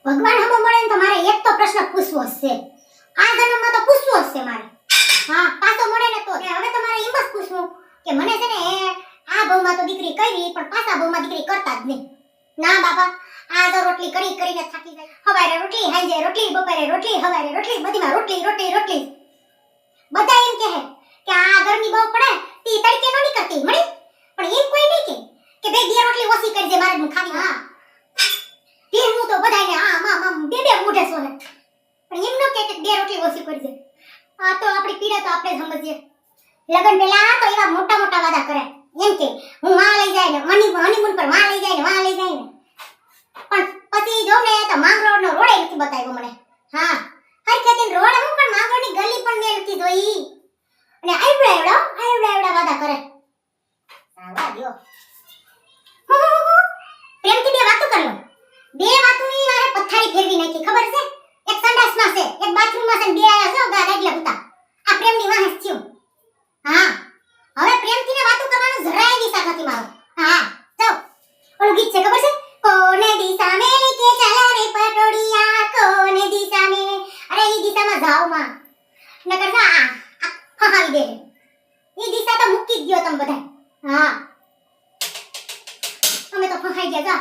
ભગવાન હમો મળે ને તો મારે એક તો પ્રશ્ન પૂછવો જ છે. આ જન્મમાં તો પૂછવો જ છે મારે. હા, પાછો મળે ને તો. હવે તો મારે એમ જ પૂછવું કે મને છે ને આ ભવમાં તો દીકરી કરી પણ પાછા ભવમાં દીકરી કરતા જ નહીં. ના બાપા, આ તો રોટલી કરી કરીને થાકી જાય. હવારે રોટલી, હાંજે રોટલી, બપોરે રોટલી, હવારે રોટલી, બધીમાં રોટલી રોટલી રોટલી. બધા એમ કહે કે આ ગરમી બહુ પડે તી તડકે નો નીકળતી મળી, પણ એમ કોઈ નહીં કે બે બે રોટલી ઓછી કરજે મારે ખાવી. હા, તે હું તો બધાને આ બે બે મોઢે સોને, પણ એમ નો કે બે રોટલી ઓછી કરજે. આ તો આપણી પીડા તો આપણે સમજીએ. લગન પહેલા તો એવા મોટા મોટા વાદા કરે એમ કે હું માં લઈ જાય ને હનીમૂન પર માં લઈ જાય ને માં લઈ જાય ને, પણ પછી જો ને તો માંગરોળનો રોડે નથી બતાવ્યો મને. હા, હર ખેતીન રોડ હું પણ માંગરોળની ગલી પણ મેં નથી જોઈ, અને આવડા વાદા કરે. આવા દયો પ્રેમથી બે વાતો કરી લો. બે વાતોની આરે પથારી ફેરવી નાખી ખબર છે. એક સંડાસમાં છે, એક બાથરૂમમાં છે, બે આયા જો ગાડલા હતા. આ પ્રેમની વાહે થયું. હા, હવે પ્રેમથી ને વાતો કરવાનો જરાય વિચાર નથી મારો. હા, તો ઓલું ગીત છે ખબર છે, કોને દિશા મે લેકે ચાલા રે પટોડિયા, કોને દિશા મે, અરે ઈ દિશામાં જાવ માં નકર જા ફહાવી દે. ઈ દિશા તો મૂકી જ ગયો તમે બધા. હા, અમે તો ફહાઈ ગયા જા.